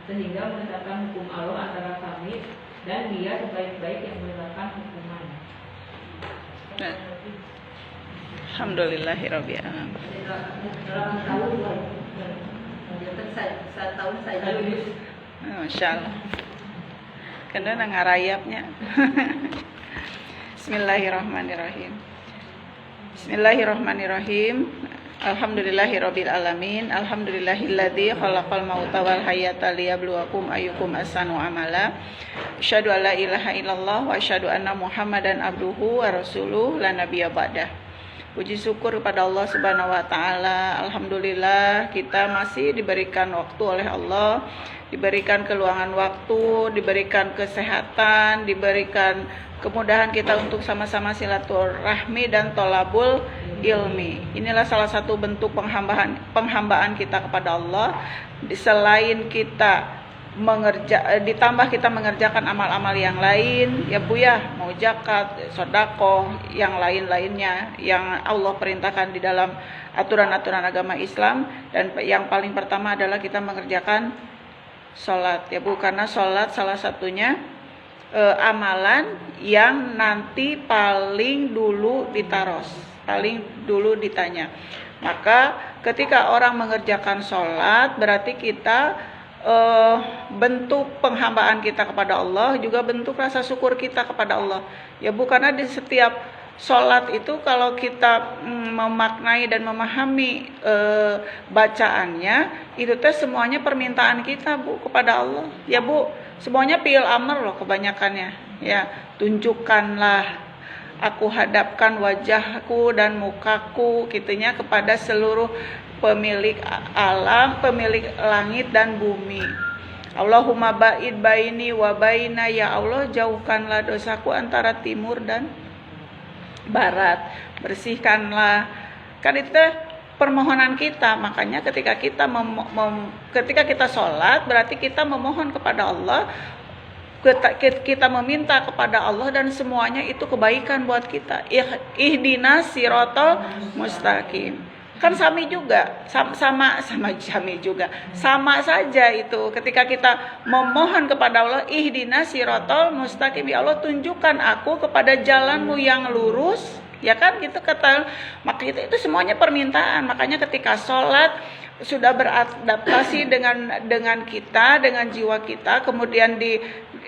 sehingga menegakkan hukum Allah antara kami dan Dia sebaik-baik yang menegakkan hukuman. Nah. Alhamdulillahirabbil alamin. Masya Allah. Karena ngarayapnya. Bismillahirrahmanirrahim. Bismillahirrahmanirrahim. Alhamdulillahirabbil alamin. Alhamdulillahilladzi khalaqal mauta wal hayata liyabluwakum ayyukum ahsanu amala. Asyhadu an la ilaha illallah wa asyhadu anna Muhammadan abduhu wa rasuluhu la nabiyya ba'dah. Puji syukur kepada Allah Subhanahu wa taala. Alhamdulillah kita masih diberikan waktu oleh Allah, diberikan keluangan waktu, diberikan kesehatan, diberikan kemudahan kita untuk sama-sama silaturahmi dan tolabul ilmi. Inilah salah satu bentuk penghambaan kita kepada Allah. Selain kita ditambah kita mengerjakan amal-amal yang lain, ya Bu ya, mau zakat, sedekah, yang lain-lainnya yang Allah perintahkan di dalam aturan-aturan agama Islam. Dan yang paling pertama adalah kita mengerjakan sholat, ya Bu, karena sholat salah satunya amalan yang nanti paling dulu ditaros, paling dulu ditanya. Maka ketika orang mengerjakan sholat, berarti kita bentuk penghambaan kita kepada Allah, juga bentuk rasa syukur kita kepada Allah, ya Bu, karena di setiap sholat itu kalau kita memaknai dan memahami bacaannya, itu teh semuanya permintaan kita Bu kepada Allah, ya Bu, semuanya fi'il amr loh kebanyakannya, ya. Tunjukkanlah, aku hadapkan wajahku dan mukaku gitunya kepada seluruh pemilik alam, pemilik langit dan bumi. Allahumma ba'id baini wa baina, ya Allah jauhkanlah dosaku antara timur dan barat, bersihkanlah. Kan itu permohonan kita. Makanya ketika kita ketika kita sholat, berarti kita memohon kepada Allah, kita meminta kepada Allah, dan semuanya itu kebaikan buat kita. Ihdinas siratal mustaqim. Kan sama saja itu ketika kita memohon kepada Allah, ihdinas siratal mustaqim, ya Allah tunjukkan aku kepada jalanmu yang lurus, ya kan gitu kata. Maka itu semuanya permintaan. Makanya ketika sholat sudah beradaptasi dengan kita, dengan jiwa kita, kemudian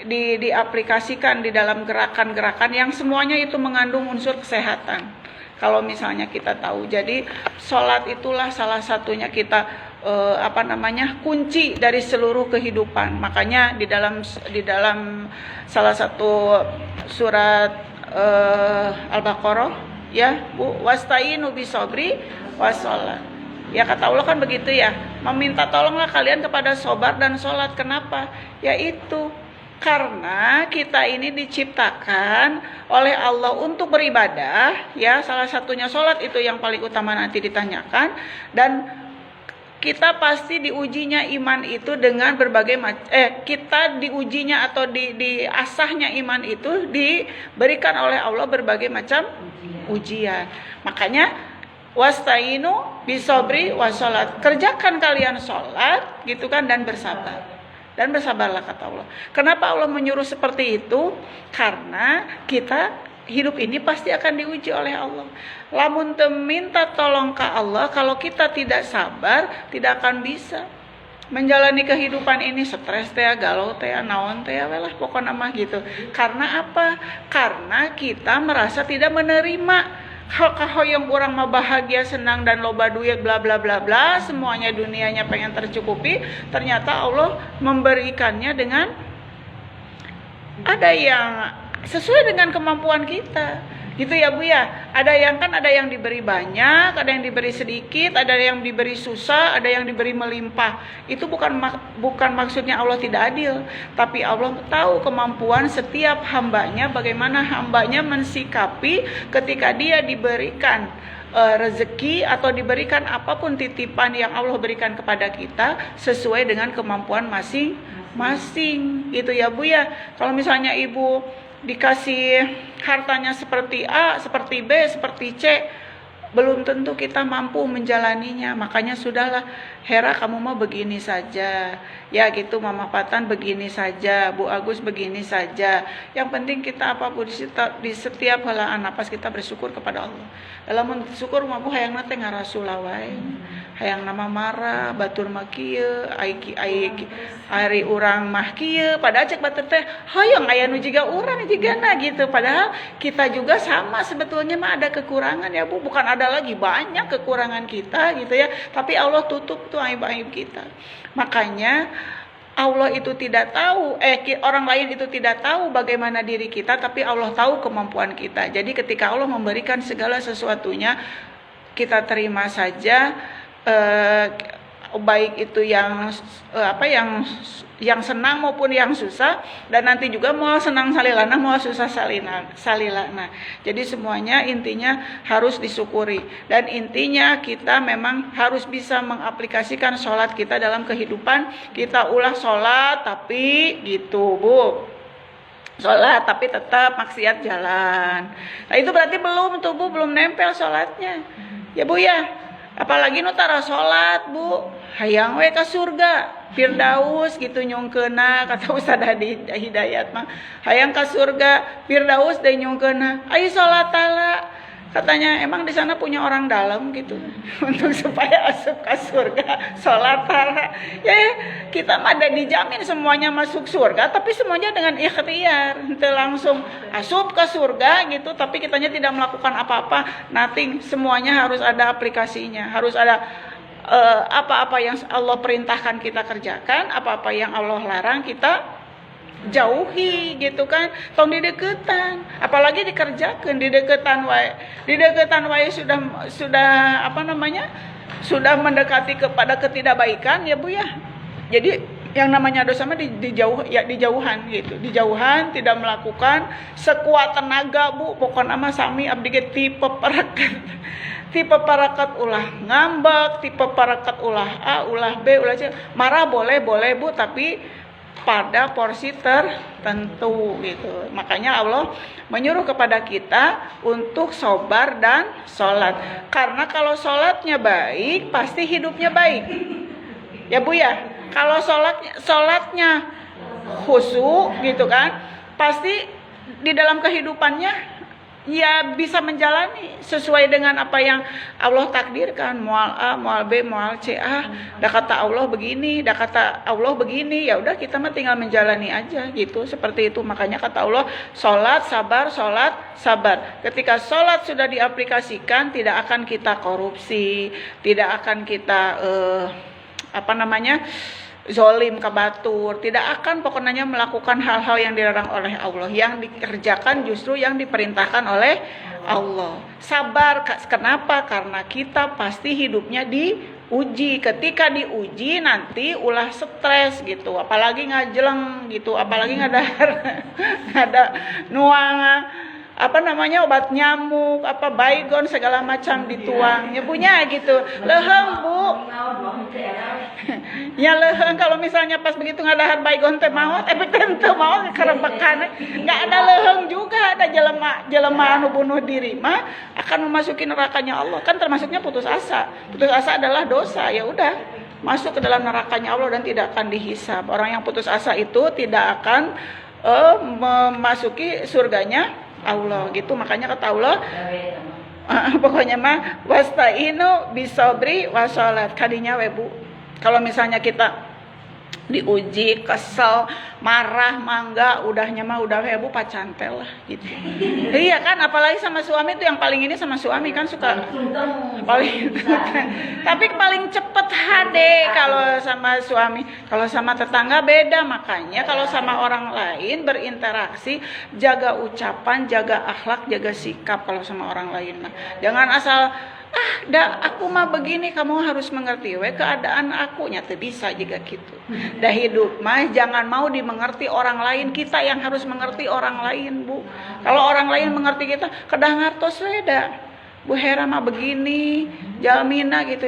diaplikasikan di dalam gerakan-gerakan yang semuanya itu mengandung unsur kesehatan. Kalau misalnya kita tahu, jadi sholat itulah salah satunya kita kunci dari seluruh kehidupan. Makanya di dalam salah satu surat Al-Baqarah, ya Bu, wasta'inu bisobri washolat. Ya kata Allah kan begitu ya, meminta tolonglah kalian kepada sabar dan sholat. Kenapa? Yaitu karena kita ini diciptakan oleh Allah untuk beribadah, ya, salah satunya sholat itu yang paling utama nanti ditanyakan. Dan kita pasti diujinya iman itu dengan berbagai kita diujinya atau diasahnya iman itu diberikan oleh Allah berbagai macam ujian. Makanya wasta'inu bisobri washolat, kerjakan kalian sholat gitu kan, dan bersabar. Dan bersabarlah kata Allah. Kenapa Allah menyuruh seperti itu? Karena kita hidup ini pasti akan diuji oleh Allah. Lamun minta tolong ke Allah, kalau kita tidak sabar, tidak akan bisa menjalani kehidupan ini. Stres teh, galau teh, naon teh, lah pokoknya mah gitu. Karena apa? Karena kita merasa tidak menerima. Yang orang mah bahagia, senang dan loba duit, bla bla bla bla, semuanya dunianya pengen tercukupi. Ternyata Allah memberikannya dengan ada yang sesuai dengan kemampuan kita, gitu ya Bu ya. Ada yang diberi banyak, ada yang diberi sedikit, ada yang diberi susah, ada yang diberi melimpah. Itu bukan maksudnya Allah tidak adil, tapi Allah tahu kemampuan setiap hambanya, bagaimana hambanya mensikapi ketika dia diberikan rezeki atau diberikan apapun titipan yang Allah berikan kepada kita sesuai dengan kemampuan masing-masing, gitu ya Bu ya. Kalau misalnya Ibu dikasih hartanya seperti A, seperti B, seperti C, belum tentu kita mampu menjalaninya. Makanya sudahlah, Hera kamu mau begini saja. Ya gitu, Mama Patan begini saja, Bu Agus begini saja. Yang penting kita apapun di setiap helaan napas kita bersyukur kepada Allah. Dalam bersyukur mah Bu hayang nate ngarasula wae. Hayang nama marah, batur mah kieu, ari urang mah kieu, padahal cek batur teh hayang aya nu jiga urang jigana gitu. Padahal kita juga sama sebetulnya mah ada kekurangan ya Bu, bukan ada lagi banyak kekurangan kita gitu ya, tapi Allah tutup tuh aib-aib kita. Makanya Allah itu tidak tahu, orang lain itu tidak tahu bagaimana diri kita, tapi Allah tahu kemampuan kita. Jadi ketika Allah memberikan segala sesuatunya, kita terima saja, baik itu yang senang maupun yang susah, dan nanti juga mau senang salilana mau susah salilana. Jadi semuanya intinya harus disyukuri, dan intinya kita memang harus bisa mengaplikasikan sholat kita dalam kehidupan kita. Ulah sholat tapi gitu Bu, sholat tapi tetap maksiat jalan. Nah itu berarti belum tuh Bu, belum nempel sholatnya ya Bu ya. Apalagi nu tara sholat Bu, hayang we ka surga Firdaus gitu nyungkeuna, kata Ustaz Hidayat mah hayang ka surga Firdaus deui nyungkeuna. Ayo sholat tala, katanya emang di sana punya orang dalam gitu untuk supaya asup ke surga sholat tala. Ya kita mah ada dijamin semuanya masuk surga, tapi semuanya dengan ikhtiar, ente langsung asup ke surga gitu, tapi kitanya tidak melakukan apa-apa, nothing. Semuanya harus ada aplikasinya, harus ada apa-apa yang Allah perintahkan kita kerjakan, apa-apa yang Allah larang kita jauhi gitu kan. Tong dideketan, apalagi dikerjakan dideketan wae sudah sudah mendekati kepada ketidakbaikan ya Bu ya. Jadi yang namanya dosa mah dijauhan gitu, dijauhan, tidak melakukan sekuat tenaga Bu. Pokoknya mah sami abdi ge tipe parakat ulah ngambek, tipe parakat ulah A, ulah B, ulah C. Marah boleh Bu, tapi pada porsi tertentu gitu. Makanya Allah menyuruh kepada kita untuk sabar dan sholat. Karena kalau sholatnya baik, pasti hidupnya baik. Ya Bu ya. Kalau sholatnya khusyuk gitu kan, pasti di dalam kehidupannya ya bisa menjalani sesuai dengan apa yang Allah takdirkan. Mual A, mual B, mual C. Dah kata Allah begini, dah kata Allah begini, ya udah kita mah tinggal menjalani aja gitu, seperti itu. Makanya kata Allah, sholat sabar. Ketika sholat sudah diaplikasikan, tidak akan kita korupsi, tidak akan kita zolim ke batur, tidak akan pokoknya melakukan hal-hal yang dilarang oleh Allah. Yang dikerjakan justru yang diperintahkan oleh Allah. Sabar, kenapa? Karena kita pasti hidupnya diuji. Ketika diuji nanti ulah stres gitu, apalagi ngajeleng gitu, apalagi ngada nuang obat nyamuk, baygon segala macam dituang. Ya punya gitu. Leheng Bu. Ya leheng, kalau misalnya pas begitu ngadahar baygon teh maot, tentu maot kerebekan. Enggak ada leheng juga, ada jelema anu bunuh diri mah akan memasuki nerakanya Allah. Kan termasuknya putus asa. Putus asa adalah dosa. Ya udah, masuk ke dalam nerakanya Allah dan tidak akan dihisab. Orang yang putus asa itu tidak akan memasuki surganya Allah gitu. Makanya kata Allah, pokoknya mah wasta'inu bisobri wasolat. Kadinya we Bu, kalau misalnya kita diuji, kesel, marah, mangga, udahnya mah udah we Bu pacantel lah gitu. Iya kan, apalagi sama suami tuh, yang paling ini sama suami kan suka paling tapi paling cepet HD kalau sama suami. Kalau sama tetangga beda. Makanya kalau sama orang lain berinteraksi, jaga ucapan, jaga akhlak, jaga sikap. Kalau sama orang lain mah jangan asal aku mah begini, kamu harus mengerti we keadaan aku, nyata bisa juga gitu. Dah hidup mah jangan mau dimengerti orang lain, kita yang harus mengerti orang lain Bu. Kalau orang lain mengerti kita, kedah ngartos we dah. Bu Hera mah begini, Jalmina gitu,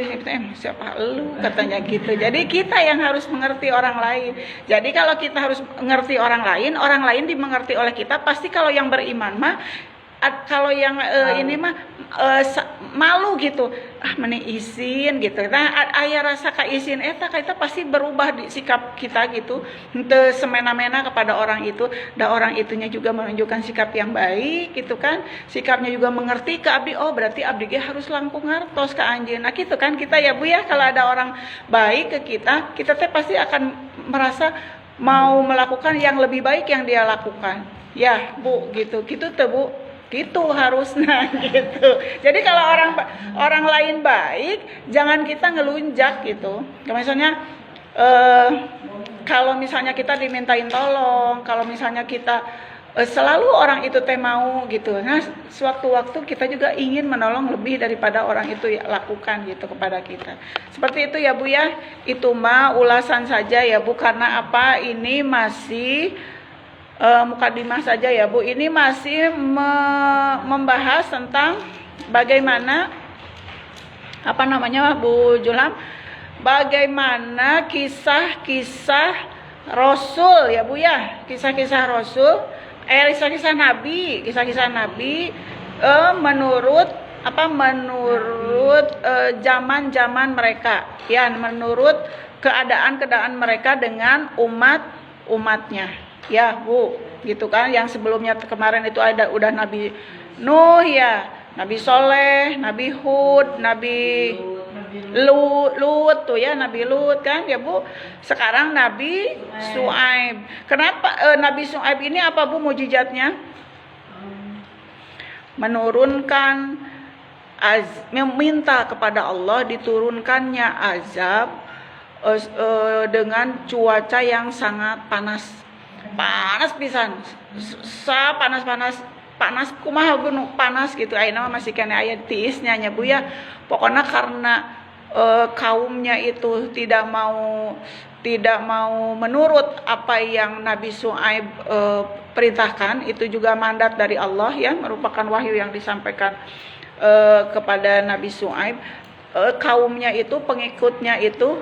siapa lu katanya gitu. Jadi kita yang harus mengerti orang lain. Jadi kalau kita harus mengerti orang lain dimengerti oleh kita. Pasti kalau yang beriman mah kalau yang ini mah malu gitu, meni izin gitu. Nah aya rasa kaizin eta kita pasti berubah di sikap kita gitu, teu semena-mena kepada orang itu, dan orang itunya juga menunjukkan sikap yang baik gitu kan, sikapnya juga mengerti ke abdi, oh berarti abdi ge harus langkung ngartos ke anjeun. Nah gitu kan kita ya Bu ya, kalau ada orang baik ke kita teh pasti akan merasa mau melakukan yang lebih baik yang dia lakukan. Ya Bu gitu teh Bu, gitu harusnya gitu. Jadi kalau orang lain baik, jangan kita ngelunjak gitu. Misalnya kalau misalnya kita dimintain tolong, kalau misalnya kita selalu orang itu teh mau gitu. Nah, sewaktu-waktu kita juga ingin menolong lebih daripada orang itu lakukan gitu kepada kita. Seperti itu ya Bu ya. Itu mah ulasan saja ya Bu, karena apa? Ini masih mukadimah saja ya Bu. Ini masih membahas tentang bagaimana Bu Julham, bagaimana kisah-kisah Rasul ya Bu ya, kisah-kisah Rasul, kisah-kisah Nabi menurut zaman-zaman mereka ya, menurut keadaan mereka dengan umatnya ya Bu gitu kan. Yang sebelumnya kemarin itu udah Nabi Nuh ya, Nabi Soleh, Nabi Hud, Nabi Lut tuh ya, Nabi Lut kan ya Bu. Sekarang Nabi Syuaib. Kenapa Nabi Syuaib ini apa Bu mujizatnya? Menurunkan meminta kepada Allah diturunkannya azab dengan cuaca yang sangat panas pisan. Panas kumaha gunung panas gitu. Ayeuna masih kena aya tiisnya nya Bu ya. Pokoknya karena kaumnya itu tidak mau menurut apa yang Nabi Syuaib perintahkan, itu juga mandat dari Allah ya, merupakan wahyu yang disampaikan kepada Nabi Syuaib. Kaumnya itu, pengikutnya itu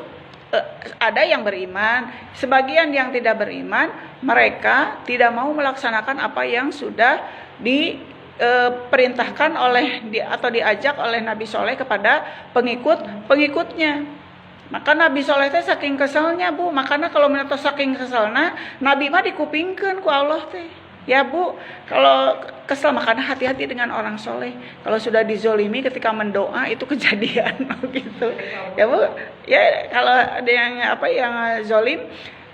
ada yang beriman, sebagian yang tidak beriman. Mereka tidak mau melaksanakan apa yang sudah diperintahkan atau diajak oleh Nabi Soleh kepada pengikutnya. Maka Nabi Soleh teh saking keselnya Bu, makanya kalau menurut saking keselnya Nabi mah dikupingkeun ku Allah teh. Ya Bu, kalau kesel makanya hati-hati dengan orang soleh. Kalau sudah dizolimi ketika mendoa itu kejadian gitu. Ya Bu, ya kalau ada yang zolim,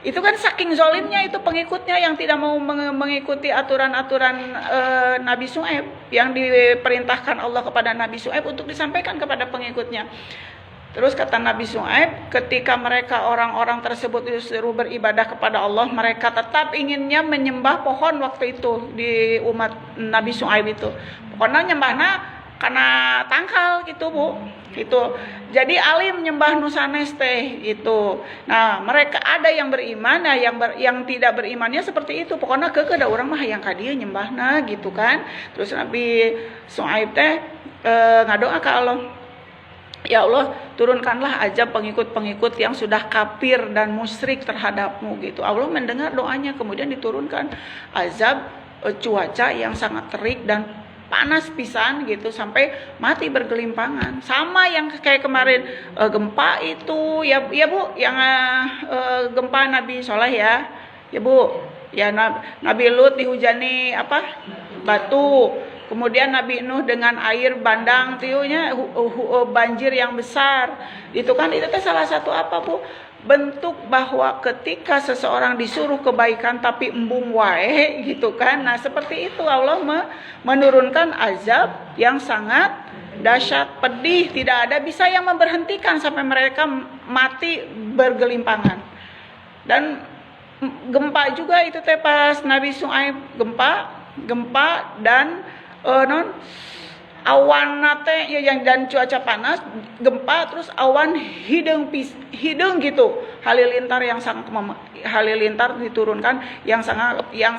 itu kan saking zolimnya itu pengikutnya yang tidak mau mengikuti aturan-aturan Nabi Syuaib yang diperintahkan Allah kepada Nabi Syuaib untuk disampaikan kepada pengikutnya. Terus kata Nabi Syuaib, ketika mereka orang-orang tersebut disuruh beribadah kepada Allah, mereka tetap inginnya menyembah pohon waktu itu di umat Nabi Syuaib itu. Pokoknya nyembahna karena tangkal gitu Bu. Gitu. Jadi alim nyembah nu sanes teh gitu. Nah, mereka ada yang beriman, nah yang tidak berimannya seperti itu. Pokoknya keukeuh da urang mah hayang ka dieu nyembahna gitu kan. Terus Nabi Syuaib teh ngadoa ka Allah. Ya Allah, turunkanlah azab pengikut-pengikut yang sudah kafir dan musyrik terhadapmu gitu. Allah mendengar doanya, kemudian diturunkan azab cuaca yang sangat terik dan panas pisan gitu sampai mati bergelimpangan. Sama yang kayak kemarin gempa itu ya Bu, yang gempa Nabi Soleh ya Bu. Ya Nabi Lut dihujani batu. Kemudian Nabi Nuh dengan air bandang tiunya banjir yang besar. Itu kan itu salah satu Bu? Bentuk bahwa ketika seseorang disuruh kebaikan tapi embung wae gitu kan. Nah, seperti itu Allah menurunkan azab yang sangat dahsyat, pedih, tidak ada bisa yang memberhentikan sampai mereka mati bergelimpangan. Dan gempa juga itu teh pas Nabi Syuaib gempa dan awan nate ya yang dan cuaca panas, gempa, terus awan hidung gitu, halilintar diturunkan yang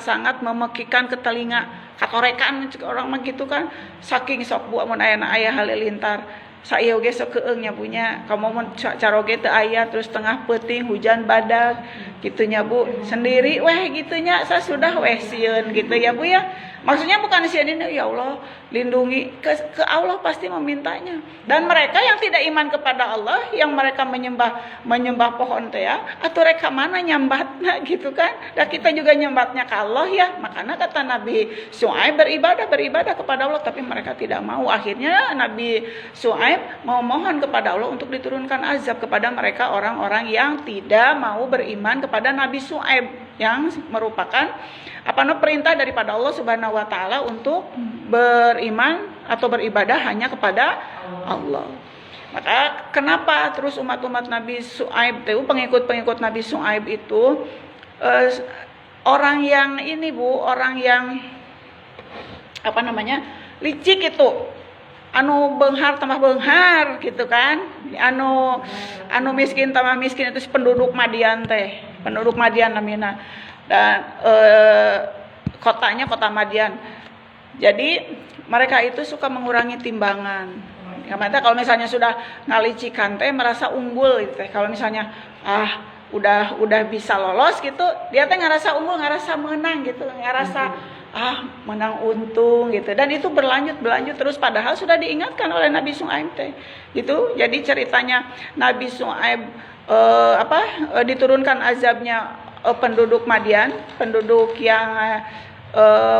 sangat memekikan ke telinga, katorekan orang mah gitu kan, saking sok buat mun aya halilintar. Saya oge sok keung nya punya kamu mun caroge teu aya terus tengah peuting hujan badak gitunya Bu sendiri weh gitunya saya sudah weh sieun gitu ya Bu ya. Maksudnya bukan sieun ini ya Allah lindungi ke Allah pasti memintanya. Dan mereka yang tidak iman kepada Allah yang mereka menyembah pohon teh ya atuh rek ka mana nyambatna gitu kan. Dan kita juga nyambatnya ke Allah ya. Makanya kata Nabi Syuaib beribadah kepada Allah tapi mereka tidak mau. Akhirnya Nabi Syuaib mau mohon kepada Allah untuk diturunkan azab kepada mereka orang-orang yang tidak mau beriman kepada Nabi Syuaib yang merupakan perintah daripada Allah Subhanahu wa taala untuk beriman atau beribadah hanya kepada Allah. Maka kenapa terus umat-umat Nabi Syuaib itu pengikut-pengikut Nabi Syuaib itu orang yang ini Bu, orang yang licik itu. Anu beunghar tambah beunghar gitu kan. Anu miskin tambah miskin itu penduduk Madian teh. Penduduk Madian namina. Dan kotanya kota Madian. Jadi mereka itu suka mengurangi timbangan. Kalau misalnya sudah ngalicikan teh merasa unggul gitu teh. Kalau misalnya udah bisa lolos gitu, dia teh ngerasa unggul, ngerasa menang gitu, ngerasa menang untung gitu. Dan itu berlanjut terus padahal sudah diingatkan oleh Nabi Syuaib teh. Gitu. Jadi ceritanya Nabi Syuaib diturunkan azabnya penduduk Madian, penduduk yang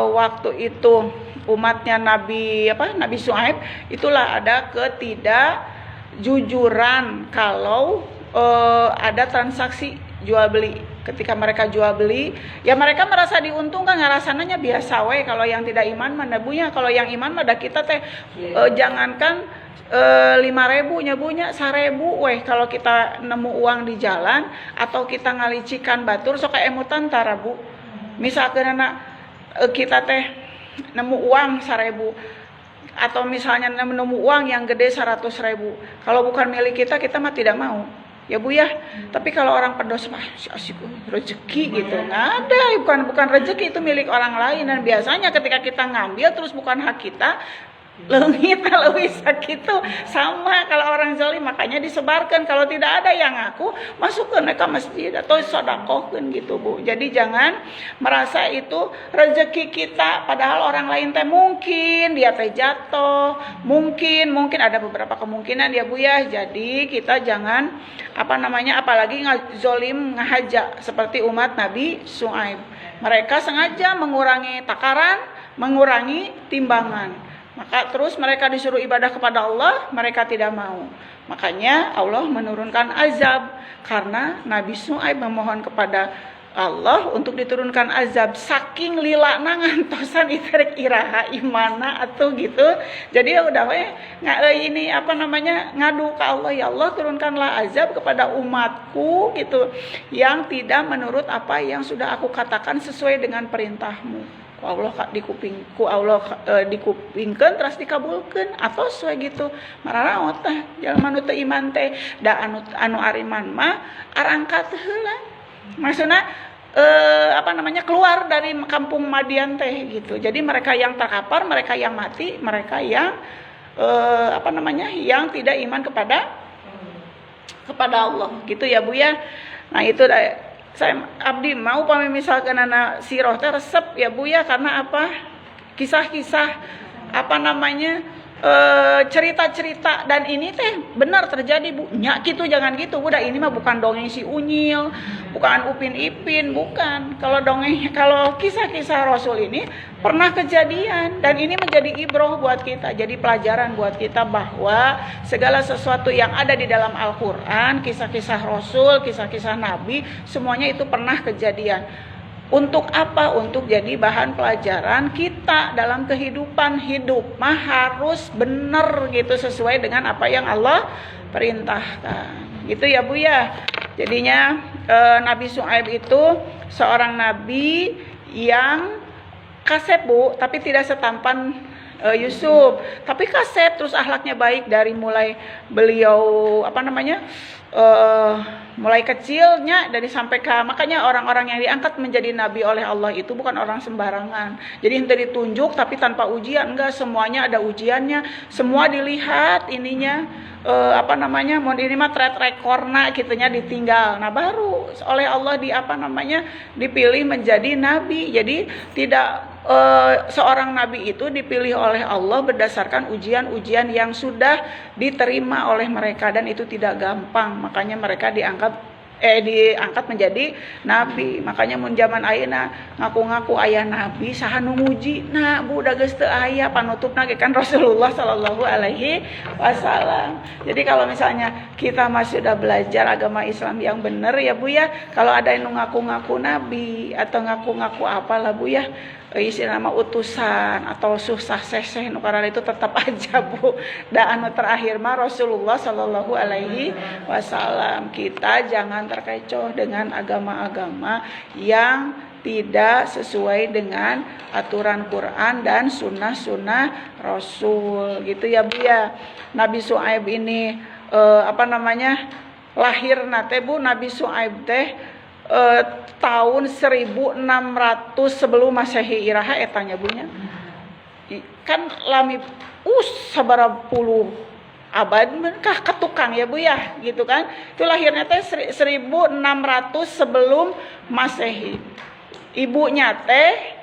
waktu itu umatnya Nabi Syuaib, itulah ada ketidakjujuran kalau ada transaksi jual beli. Ketika mereka jual beli, ya mereka merasa diuntungkan, rasanya biasa we. Kalau yang tidak iman mah bunya, kalau yang iman mah kita teh jangankan 5.000 nyabunya 1.000 weh kalau kita nemu uang di jalan atau kita ngalicikan batur sok emutan tara Bu. Misalkan kita teh nemu uang 1.000 atau misalnya nemu uang yang gede 100.000. Kalau bukan milik kita mah tidak mau. Ya Bu ya. Tapi kalau orang pendosa asik rezeki gitu. Nggak ada, bukan rezeki, itu milik orang lain. Dan biasanya ketika kita ngambil terus bukan hak kita, leungit leuwih sakitu sama kalau orang zalim. Makanya disebarkan, kalau tidak ada yang ngaku masukkan ke masjid atau sedekahkeun gitu Bu. Jadi jangan merasa itu rezeki kita padahal orang lain teh mungkin dia teh jatuh, mungkin ada beberapa kemungkinan ya Bu ya. Jadi kita jangan apalagi zalim ngahaja seperti umat Nabi Syuaib. Mereka sengaja mengurangi takaran, mengurangi timbangan. Maka terus mereka disuruh ibadah kepada Allah, mereka tidak mau. Makanya Allah menurunkan azab karena Nabi Syuaib memohon kepada Allah untuk diturunkan azab. Saking lila ngantosan iterek iraha imana atau gitu. Jadi ya udah ngadu ke Allah, ya Allah turunkanlah azab kepada umatku gitu yang tidak menurut apa yang sudah aku katakan sesuai dengan perintahmu. Allah dikupingkeun terus dikabulkeun atau sesuai gitu. Mararaot teh jalma nu teu iman teh da anu ariman mah arangkat heula. Maksudna keluar dari kampung Madian teh gitu. Jadi mereka yang terkapar, mereka yang mati, mereka yang yang tidak iman kepada Allah gitu ya Bu ya. Nah itu saya abdi mau misalkan anak siroh teh resep ya Bu ya, karena kisah-kisah cerita-cerita dan ini teh benar terjadi Bu. Nya gitu jangan gitu Bu. Ini mah bukan dongeng si Unyil, bukan Upin Ipin, bukan. Kalau kisah-kisah Rasul ini pernah kejadian dan ini menjadi ibroh buat kita, jadi pelajaran buat kita bahwa segala sesuatu yang ada di dalam Al-Qur'an, kisah-kisah Rasul, kisah-kisah Nabi, semuanya itu pernah kejadian. Untuk apa? Untuk jadi bahan pelajaran kita dalam kehidupan hidup mah harus benar gitu, sesuai dengan apa yang Allah perintahkan. Gitu ya Bu ya. Jadinya Nabi Syuaib itu seorang nabi yang kasep Bu, tapi tidak setampan Yusuf. Tapi kaset terus akhlaknya baik dari mulai beliau mulai kecilnya dari sampai ke, makanya orang-orang yang diangkat menjadi nabi oleh Allah itu bukan orang sembarangan. Jadi ente ditunjuk tapi tanpa ujian, enggak, semuanya ada ujiannya, semua dilihat ininya mau ini mah track recordna gitunya ditinggal. Nah, baru oleh Allah dipilih menjadi nabi. Jadi tidak seorang nabi itu dipilih oleh Allah berdasarkan ujian-ujian yang sudah diterima oleh mereka, dan itu tidak gampang. Makanya mereka diangkat menjadi nabi. Makanya mun zaman ayeuna ngaku-ngaku aya nabi saha nu nguji. Nah, budak geus teu aya panutupna ge kan Rasulullah sallallahu alaihi wasallam. Jadi kalau misalnya kita masih sudah belajar agama Islam yang benar ya Bu ya, kalau ada yang ngaku-ngaku nabi atau ngaku-ngaku apalah Bu ya, istilah nama utusan atau susah seseh nu karana itu tetap aja Bu. Dan anu terakhir mah Rasulullah sallallahu alaihi wasallam. Kita jangan terkecoh dengan agama-agama yang tidak sesuai dengan aturan Quran dan sunnah-sunnah Rasul gitu ya Bu ya. Nabi Syuaib ini lahir nate Bu, Nabi Syuaib teh tahun 1600 sebelum Masehi iraha etanya bunya. Kan lami sabaraha puluh abad kah ketukang ya Bu ya, gitu kan. Itu lahirnya teh 1600 sebelum Masehi. Ibunya teh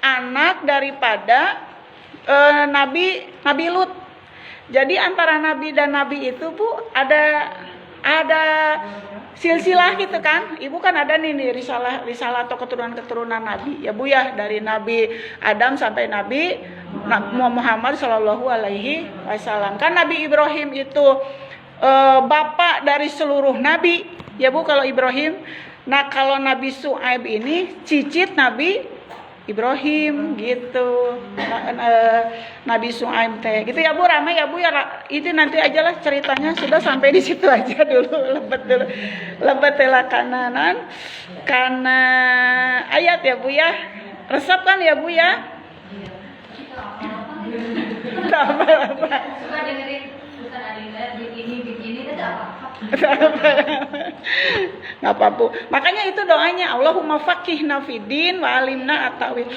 anak daripada Nabi Lut. Jadi antara nabi dan nabi itu Bu ada silsilah gitu kan. Ibu kan ada nih risalah atau keturunan nabi ya Bu ya, dari Nabi Adam sampai Nabi Muhammad sallallahu alaihi wasallam. Kan Nabi Ibrahim itu bapak dari seluruh nabi ya Bu kalau Ibrahim. Nah, kalau Nabi Syuaib ini cicit Nabi Ibrahim gitu. Nabi Syuaib teh gitu ya Bu, ramai ya Bu ya. Itu nanti aja lah ceritanya, sudah sampai di situ aja dulu. Lebet lah karena ayat ya Bu ya. Resep kan ya Bu ya. Apa? Suka dengerin Ustaz Adinda begini itu apa? Nggak apa-apa. Makanya itu doanya, Allahumma faqihna fiddin wa alimna at-ta'wil.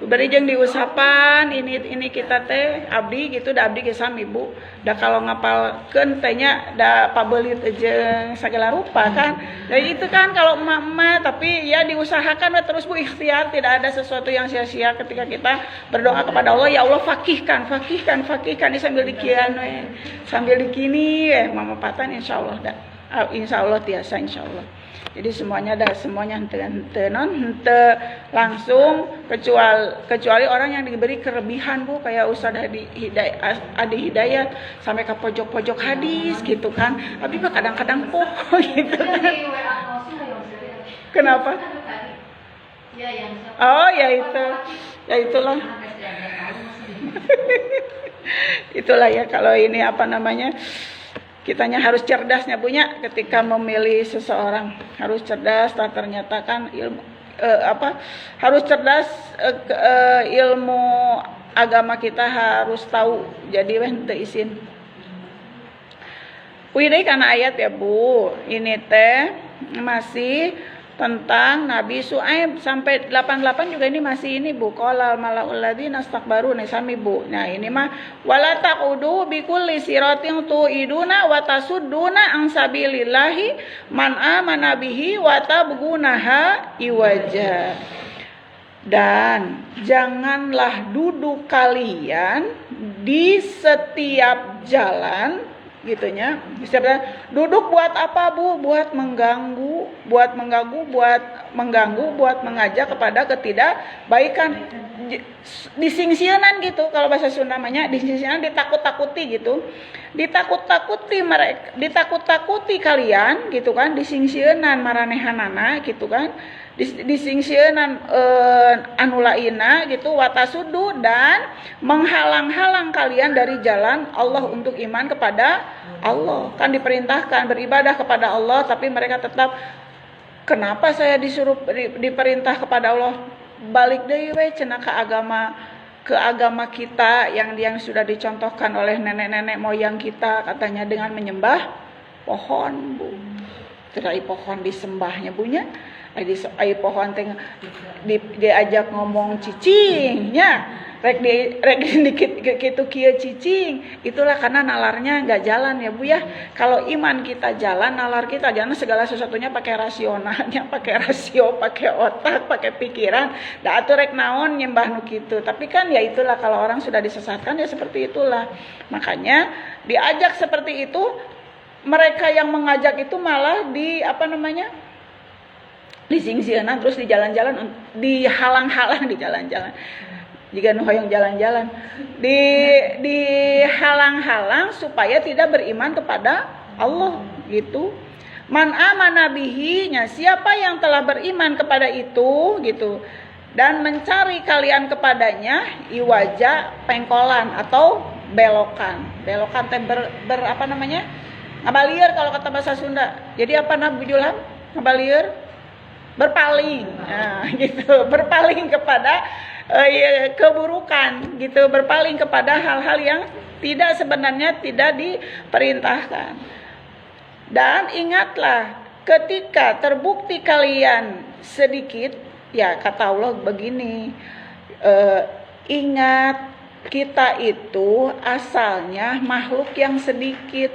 Beri jeung diusapan ini kita teh abdi gitu, da abdi ge sami Bu. Da kalau ngapalkeun teh nya da pabeulit jeung sagala rupa kan. Jadi itu kan kalau emak-emak, tapi ya diusahakan terus Bu, ikhtiar, tidak ada sesuatu yang sia-sia ketika kita berdoa kepada Allah, ya Allah faqihkan ini sambil dikian we. Sambil dikini mama patan insyaallah tiasa insyaallah. Jadi semuanya hente langsung kecuali orang yang diberi kelebihan Bu, kayak Ustaz Adi Hidayat sampai ke pojok-pojok hadis gitu kan. Tapi mah kadang-kadang gitu kan. Kenapa? Oh ya itu. Ya itulah. Itulah ya kalau ini kitanya harus cerdasnya punya ketika memilih seseorang, harus cerdas. Ternyata kan harus cerdas, ilmu agama kita harus tahu. Jadi teu isin. Deui kana ayat ya Bu. Ini teh masih tentang Nabi Syuaib sampai 88 juga ini masih ini Bu. Qala malaul ladzina astakbaru sami Bu. Nah, ini mah wala taqudu bikulli siratin tuiduna wa tasudduna an sabilillahi man amana bihi wa tabgunaha iwaja. Dan janganlah duduk kalian di setiap jalan gitunya. Duduk buat apa Bu? Buat mengganggu, buat mengajak kepada ketidakbaikan. Disingsienan gitu kalau bahasa Sunda namanya, disingsienan, ditakut-takuti gitu. Ditakut-takuti kalian gitu kan, disingsienan maranehanana gitu kan. Disingsienan anulaina gitu, watasudu, dan menghalang-halang kalian dari jalan Allah untuk iman kepada Allah. Kan diperintahkan beribadah kepada Allah, tapi mereka tetap, kenapa saya diperintah kepada Allah, balik deui we cenah ka agama ke agama kita yang sudah dicontohkan oleh nenek-nenek moyang kita, katanya dengan menyembah pohon, Bu. Tidak pohon disembahnya, Bunya. Ai pohon teh diajak ngomong cicingnya. Rek dikit gitu kieu cicing. Itulah karena nalarnya enggak jalan ya, Bu ya. Kalau iman kita jalan, nalar kita jalan, segala sesuatunya pakai rasionalnya, pakai rasio, pakai otak, pakai pikiran. Da atuh rek naon nyembah nu kitu. Tapi kan ya itulah kalau orang sudah disesatkan ya seperti itulah. Makanya diajak seperti itu, mereka yang mengajak itu malah dising-singan terus di jalan-jalan, dihalang-halang di jalan-jalan. Jika nu hoyong jalan-jalan dihalang-halang supaya tidak beriman kepada Allah gitu. Man amana bihi, siapa yang telah beriman kepada itu gitu, dan mencari kalian kepadanya, iwaja pengkolan atau belokan teh ngabalieur kalau kata bahasa Sunda. Jadi apa Bu Julham? Ngabalieur berpaling, nah, gitu, berpaling kepada keburukan, gitu, berpaling kepada hal-hal yang sebenarnya tidak diperintahkan. Dan ingatlah, ketika terbukti kalian sedikit, ya kata Allah begini, ingat kita itu asalnya makhluk yang sedikit.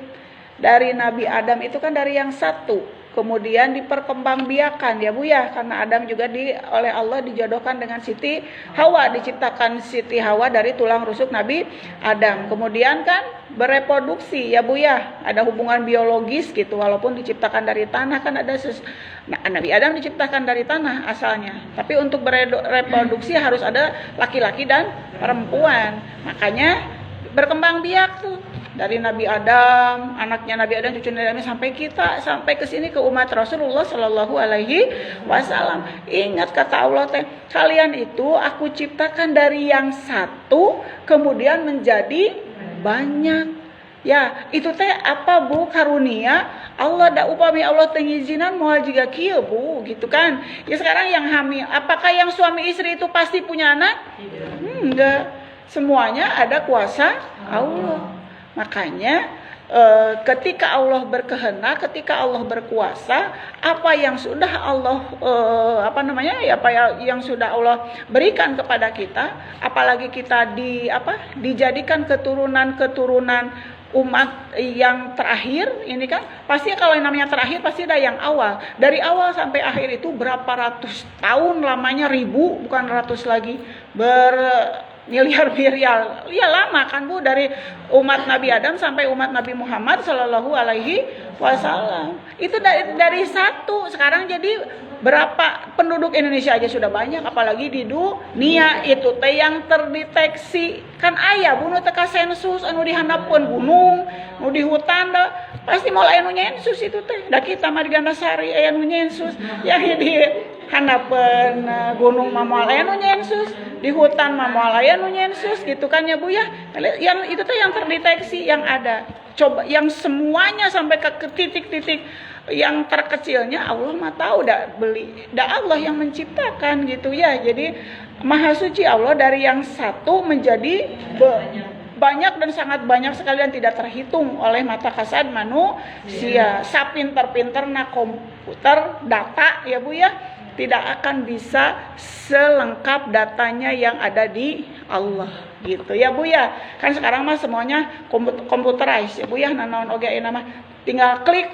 Dari Nabi Adam itu kan dari yang satu. Kemudian diperkembangbiakan ya Bu ya, karena Adam juga oleh Allah dijodohkan dengan Siti Hawa, diciptakan Siti Hawa dari tulang rusuk Nabi Adam. Kemudian kan bereproduksi ya Bu ya, ada hubungan biologis gitu, walaupun diciptakan dari tanah kan ada Nabi Adam diciptakan dari tanah asalnya. Tapi untuk bereproduksi harus ada laki-laki dan perempuan. Makanya berkembang biak tuh. Dari Nabi Adam, anaknya Nabi Adam, cucu Nabi Adam, sampai ke sini ke umat Rasulullah Shallallahu Alaihi Wasallam. Ingat kata Allah teh, kalian itu aku ciptakan dari yang satu, kemudian menjadi banyak. Ya, itu teh apa Bu karunia Allah da upami Allah teh ngizinan moal jiga kieu Bu, gitu kan. Ya sekarang yang hamil, apakah yang suami istri itu pasti punya anak? Enggak. Semuanya ada kuasa Allah. Makanya ketika Allah berkehendak, ketika Allah berkuasa, apa yang sudah Allah yang sudah Allah berikan kepada kita, apalagi kita dijadikan keturunan umat yang terakhir ini kan, pasti kalau yang namanya terakhir pasti ada yang awal. Dari awal sampai akhir itu berapa ratus tahun lamanya, ribu bukan ratus lagi, miliar-miliar, ya lama kan Bu, dari umat Nabi Adam sampai umat Nabi Muhammad Shallallahu Alaihi Wasallam. Itu dari satu, sekarang jadi berapa penduduk Indonesia aja sudah banyak, apalagi di dunia itu teh yang terdeteksi kan aya Bu nu teka sensus anu dihandapkeun gunung, nu di hutan da pasti mau aya nu nyensus itu teh. Da kita mah di Gandasari aya nu nyensus, ya di handapkeun gunung mah moal aya nu nyensus, di hutan mah moal aya nu nyensus gitu kan ya Bu ya. Yang itu teh yang terdeteksi yang ada. Coba yang semuanya sampai ke titik-titik yang terkecilnya Allah mah tahu Allah yang menciptakan gitu ya. Jadi maha suci Allah, dari yang satu menjadi banyak dan sangat banyak sekali dan tidak terhitung oleh mata kasat manusia. Sapinter-pinterna komputer data ya Bu ya, tidak akan bisa selengkap datanya yang ada di Allah gitu ya Bu ya. Kan sekarang mah semuanya computerized ya Bu ya, nanaon oge nama tinggal klik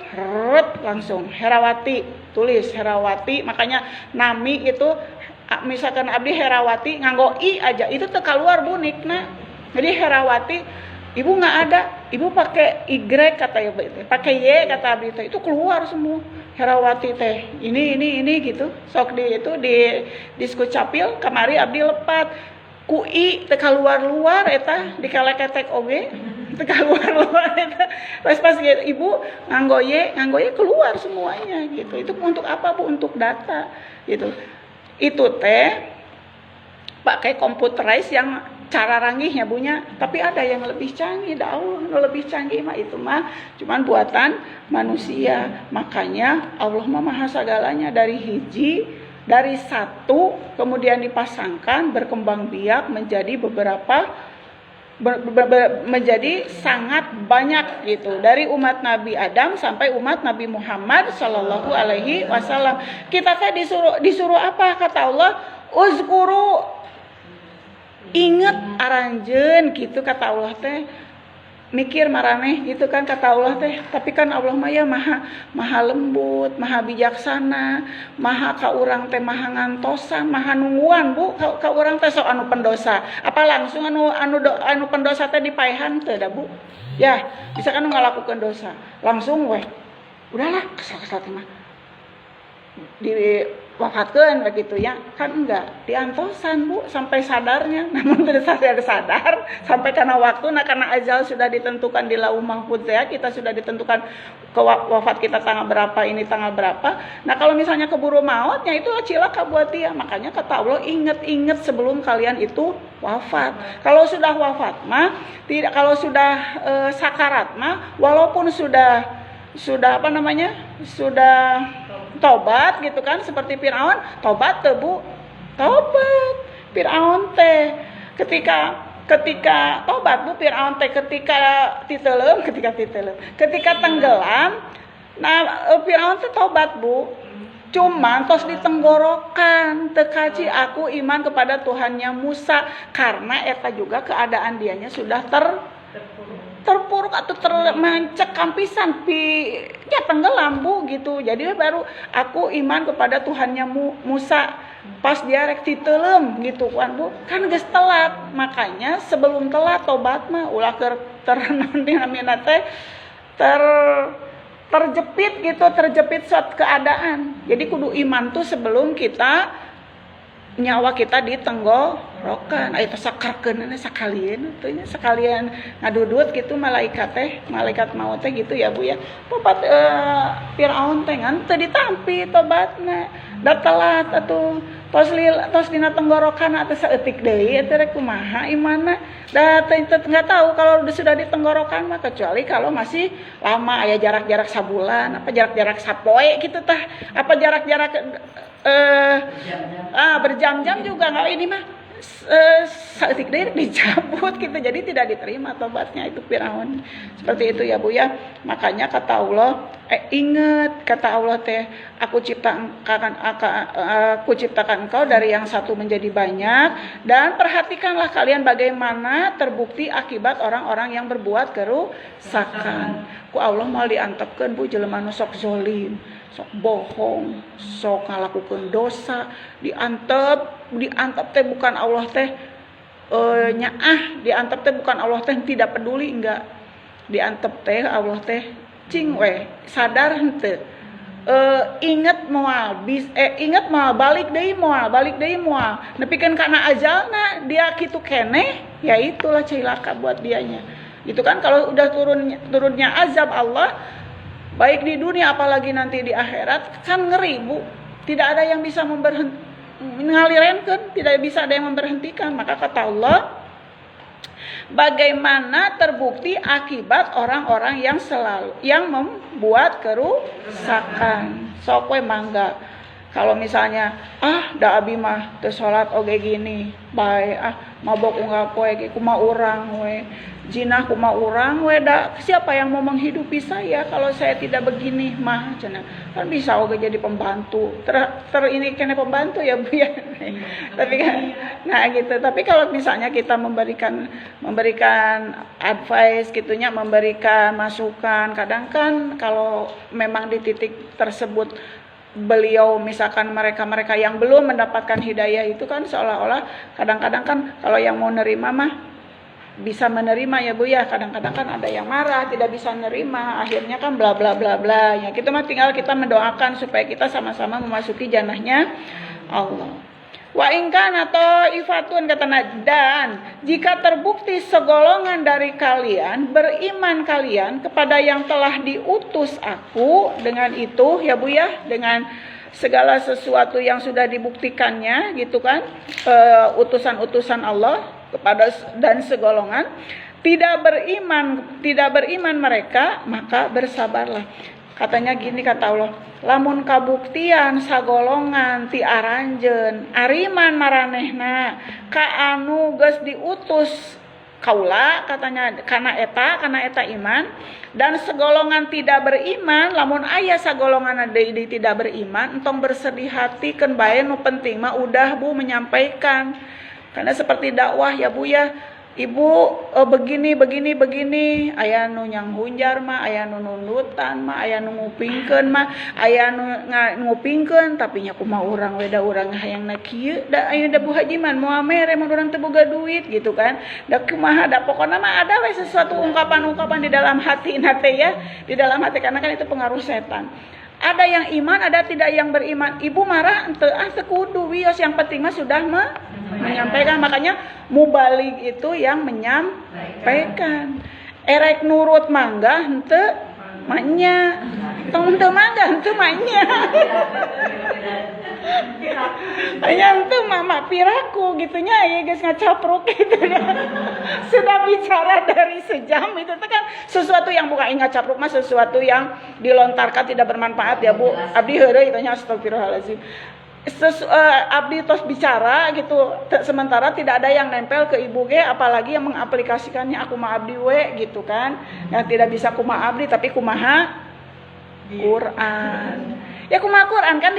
langsung Herawati, tulis Herawati. Makanya nami itu misalkan abdi Herawati nganggo i aja itu teu keluar Bu nikna. Jadi Herawati ibu nggak ada, ibu pakai y kata ibu itu, pakai y kata abdi itu keluar semua. Herawati teh ini gitu, sok di disku capil kamari abdi lepat ku i teu keluar eta dikaleketek oge teu keluar eta pas gitu ibu nganggo y keluar semuanya gitu. Itu untuk apa Bu? Untuk data gitu. Itu teh pakai computerized yang cara ranggihnya punya, tapi ada yang lebih canggih, Allah lebih canggih mah itu mah cuman buatan manusia. Makanya Allah mah maha segalanya, dari hiji dari satu kemudian dipasangkan berkembang biak menjadi beberapa menjadi sangat banyak gitu, dari umat Nabi Adam sampai umat Nabi Muhammad Shallallahu Alaihi Wasallam. Kita teh disuruh apa? Kata Allah, uzkuru, inget aranjeun gitu kata Allah teh. Mikir maraneh gitu kan kata Allah teh. Tapi kan Allah mah ya maha lembut, maha bijaksana, maha ka urang teh maha ngantosan, maha nungguan Bu ka urang teh sok anu pendosa. Apa langsung anu pendosa teh dipaehan teu da Bu? Ya, bisa kan ngalakukeun dosa. Langsung weh. Udahlah, kesal-kesal teh mah. Wafatkan begitu ya, kan enggak diantosan Bu sampai sadarnya. Namun tidak sadar sampai karena waktu, karena ajal sudah ditentukan di lauh mahfuz ya, kita sudah ditentukan ke wafat kita tanggal berapa, ini tanggal berapa. Nah kalau misalnya keburu mautnya itu cilaka buat dia. Makanya kata Allah, ingat sebelum kalian itu wafat. Kalau sudah wafat mah tidak, kalau sudah sakarat mah walaupun sudah apa namanya, sudah tobat gitu kan, seperti Firaun, tobat teh Bu, tobat Firaun teh ketika tobat Bu, Firaun teh ketika tenggelam, nah Firaun teh tobat Bu, cuman tos ditenggorokan teu kaji aku iman kepada Tuhannya Musa, karena eta juga keadaan dianya sudah terpuruk atau termancek kampisan ya tenggelam Bu gitu. Jadi baru aku iman kepada Tuhannya Musa pas dia rek titeulem gitu kan Bu. Kan geus telat. Makanya sebelum telat tobat mah ulah terjepit suatu keadaan. Jadi kudu iman tuh sebelum nyawa kita ditenggorokan, aya sakarkeun sekalian ngadudut gitu malaikat maut teh gitu ya Bu ya. Tobat Firaun teh ngan teu ditampi tobatna, da telat atuh tos dina tenggorokan atuh saeutik deui eta rek kumaha imanna. Da enggak tahu kalau sudah ditenggorokan mah, kecuali kalau masih lama aya jarak-jarak sabulan, apa jarak-jarak sapoe gitu tah, apa jarak-jarak berjam-jam juga nggak, ini mah saeutik deui dicabut gitu, jadi tidak diterima tobatnya itu Firaun. Seperti itu ya Bu ya. Makanya kata Allah, ingat kata Allah teh, aku ciptakan engkau dari yang satu menjadi banyak, dan perhatikanlah kalian bagaimana terbukti akibat orang-orang yang berbuat kerusakan. Ku Allah mau diantepkeun Bu jelema nu sok zalim, sok bohong, sok ngalakukeun dosa, diantep teh bukan Allah teh diantep teh bukan Allah teh tidak peduli, enggak. Diantep teh Allah teh cing we sadar henteu. Ingat moal balik deui moal nepikeun kana ajalna dia kitu keneh, ya itulah cilaka buat dianya. Gitu kan, kalau udah turunnya azab Allah baik di dunia apalagi nanti di akhirat kan ngeri Bu. Tidak ada yang bisa ngalirenkeun, tidak bisa ada yang memberhentikan. Maka kata Allah, bagaimana terbukti akibat orang-orang yang membuat kerusakan. Sok we mangga. Kalau misalnya da abi mah teu salat oge gini, bae mabok unggah poe ge kumaha urang we. Jinah kumaha urang we, da siapa yang mau menghidupi saya kalau saya tidak begini mah cenah. Kan bisa oge jadi pembantu. Ini kene pembantu ya Bu ya. Tapi kan nah gitu. Tapi kalau misalnya kita memberikan advice gitunya, memberikan masukan, kadang kan kalau memang di titik tersebut beliau misalkan mereka yang belum mendapatkan hidayah itu kan seolah-olah kadang-kadang kan kalau yang mau nerima mah bisa menerima ya Bu ya, kadang-kadang kan ada yang marah tidak bisa nerima, akhirnya kan bla bla bla bla ya. Kita mah tinggal kita mendoakan supaya kita sama-sama memasuki jannahnya Allah. Wa ingkan atau ifatun katana, dan jika terbukti segolongan dari kalian beriman kalian kepada yang telah diutus aku dengan itu ya Bu ya, dengan segala sesuatu yang sudah dibuktikannya gitu kan, utusan-utusan Allah kepada dan segolongan tidak beriman mereka, maka bersabarlah. Katanya gini kata Allah, lamun kabuktian sagolongan ti aranjeun ariman maranehna ka anu geus diutus kaula katanya kana eta iman dan segolongan tidak beriman lamun aya sagolongan deui tidak beriman entong bersedih hati keun bae nu penting mah udah Bu menyampaikan karena seperti dakwah ya Bu ya. Ibu begini aya nu nyang hunjar mah aya nu nundutan mah aya nu ngupingkeun mah aya nu ngupingkeun tapi nya kumaha urang we da urang hayangna kieu da aya da Bu Haji man moal mere mun urang teu boga duit gitu kan da kumaha da pokona mah ada we sesuatu ungkapan-ungkapan di dalam hati teh ya di dalam hati karena kan itu pengaruh setan. Ada yang iman, ada tidak yang beriman. Ibu marah, teu kudu wios yang penting mah sudah menyampaikan. Makanya mubalik itu yang menyampaikan. Erek nurut mangga henteu manya. Tong henteu mangga henteu manya. Aya henteu mama piraku gitunya ya geus ngacapruk gitu. Sudah bicara dari sejam itu kan sesuatu yang bukan ngacapruk mah sesuatu yang dilontarkan tidak bermanfaat ya Bu. Abdi heureuy itu nya astagfirullahalazim. Abdi tos bicara gitu sementara tidak ada yang nempel ke ibu ge apalagi yang mengaplikasikannya aku mah abdi we gitu kan yang tidak bisa kumaha abdi tapi kumaha Quran ya kumaha Quran kan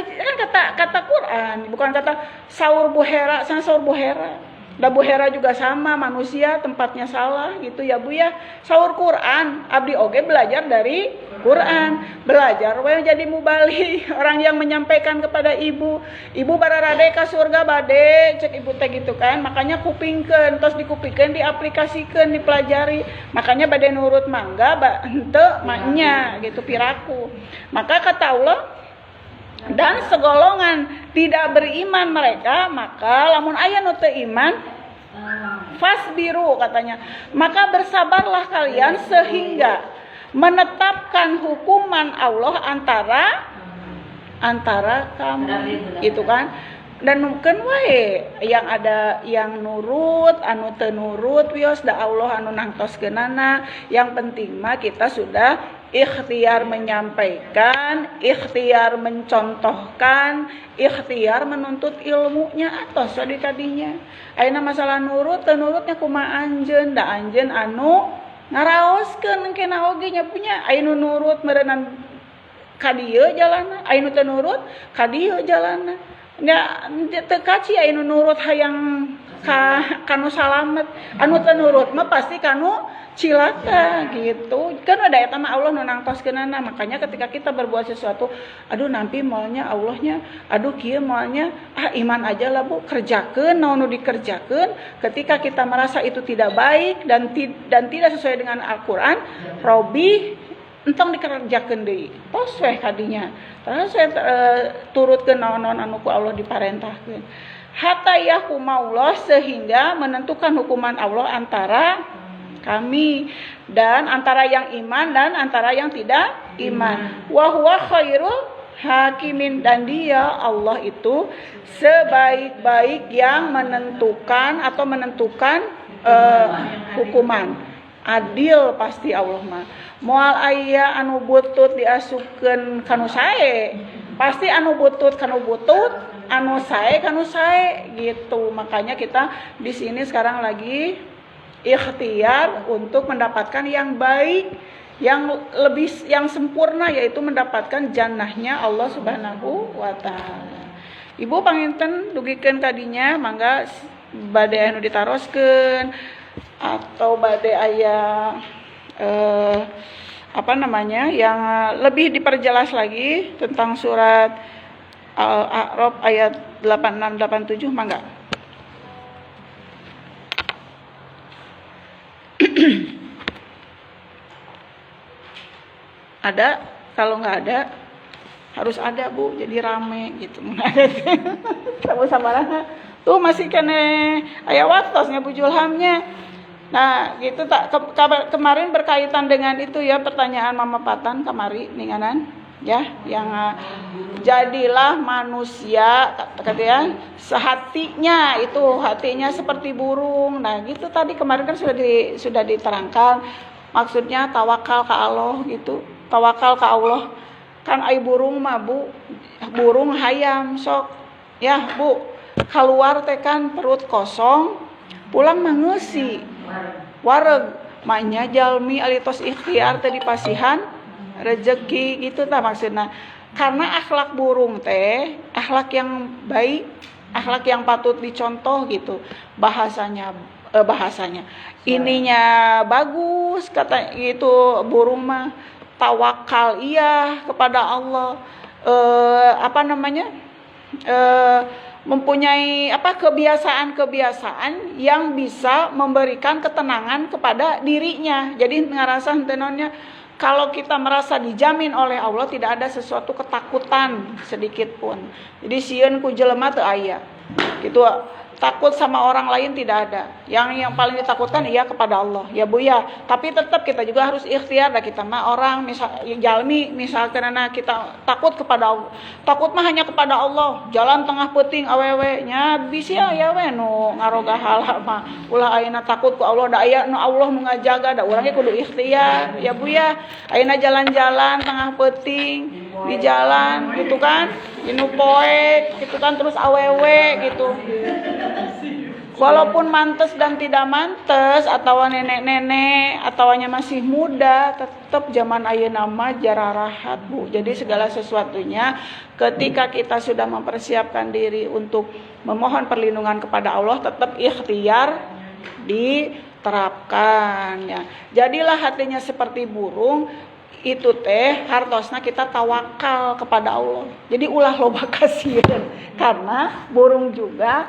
kata Quran bukan kata saur Bu Hera sana saur Bu Hera da Bu Hera juga sama manusia tempatnya salah gitu ya Bu ya saur Quran abdi oge belajar dari Quran belajar we jadi mubali orang yang menyampaikan kepada ibu bararade ka surga bade cek ibu teh gitu kan makanya kupingkeun tos dikupikeun diaplikasikeun dipelajari makanya bade nurut mangga henteu maknya gitu piraku maka kata Allah dan segolongan tidak beriman mereka maka lamun aya nu teu iman fasbiru katanya maka bersabarlah kalian sehingga menetapkan hukuman Allah antara kamu gitu kan dan mungkin wae yang ada yang nurut anu teu nurut wios da Allah anu nangtoskeunana yang penting mah kita sudah ikhtiar menyampaikan, ikhtiar mencontohkan, ikhtiar menuntut ilmunya atos di kadinya. Ayeuna masalah nurut teu nurutnya kumaha anjeun da anjeun anu ngaraoskeun kena oge nya punya aya nu nurut meureunnan ka dieu jalanna, aya nu teu nurut ka dieu jalanna. Nya teu kaci aya nu nurut hayang kanu salamet, anu teu nurut mah pasti kanu cilaka gitu kan ada eta mah Allah nu nangtoskeunana makanya ketika kita berbuat sesuatu aduh nampi moalnya Allahnya aduh kieu moalnya iman aja lah Bu kerjakeun naon nu dikerjakeun ketika kita merasa itu tidak baik dan tidak sesuai dengan Al-Qur'an Robi entong dikerjakeun deui tos weh kadinya terus saya turutkeun naon-naon anu ku Allah diparentahkeun hatta yahkumullah sehingga menentukan hukuman Allah antara kami dan antara yang iman dan antara yang tidak iman. Wa huwa khairul hakimin dan dia Allah itu sebaik-baik yang menentukan hukuman. Adil pasti Allah mah. Moal aya anu butut diasupkeun kanu sae, pasti anu butut kanu butut, anu sae kanu sae gitu. Makanya kita di sini sekarang lagi ikhtiar untuk mendapatkan yang baik, yang lebih yang sempurna yaitu mendapatkan jannahnya Allah Subhanahu wa taala. Ibu panginten dugikeun kadinya mangga bade anu ditaroskeun atau bade aya yang lebih diperjelas lagi tentang surat Al-A'raf ayat 86 87 mangga. Ada, kalau nggak ada harus ada Bu, jadi rame gitu. Kamu sabarana tuh masih kene aya waktosnya Bu Julhamnya. Nah gitu tak kemarin berkaitan dengan itu ya pertanyaan Mama Patan kemari ninganan ya yang jadilah manusia katanya sehatinya itu hatinya seperti burung. Nah gitu tadi kemarin kan sudah diterangkan maksudnya tawakal ke Allah gitu, tawakal ke Allah kan ai burung mah Bu, burung hayam sok ya Bu, keluar teh kan perut kosong, pulang mangeusi wareg, maknya jalmi alitos ikhtiar teh dipasihan rezeki gitu tah maksudna. Karena akhlak burung teh akhlak yang baik, akhlak yang patut dicontoh gitu. Bahasanya ininya bagus kata itu burung mah tawakal iya kepada Allah. Mempunyai kebiasaan yang bisa memberikan ketenangan kepada dirinya. Jadi ngerasa hentenonnya kalau kita merasa dijamin oleh Allah tidak ada sesuatu ketakutan sedikit pun. Jadi sieun ku jelema teu aya. Gitu takut sama orang lain tidak ada. Yang paling ditakutkan iya kepada Allah. Ya Bu ya. Tapi tetap kita juga harus ikhtiar dah kita mah orang jalmi misalkan kita takut kepada Allah. Takut mah hanya kepada Allah. Jalan tengah peuting awewe nya bisa ya we nu ngaroga hal mah. Ulah ayeuna takut ku Allah da aya nu Allah nu ngajaga da urang ge kudu ikhtiar. Ya Bu ya. Ayeuna jalan-jalan tengah peuting di jalan gitu kan. Inu poek gitu kan terus awewe gitu. Walaupun mantes dan tidak mantes atau nenek-nenek ataunya masih muda, tetap zaman ayeuna mah jararahat Bu. Jadi segala sesuatunya ketika kita sudah mempersiapkan diri untuk memohon perlindungan kepada Allah, tetap ikhtiar diterapkan ya. Jadilah hatinya seperti burung. Itu teh hartosna kita tawakal kepada Allah. Jadi ulah loba kasieun karena burung juga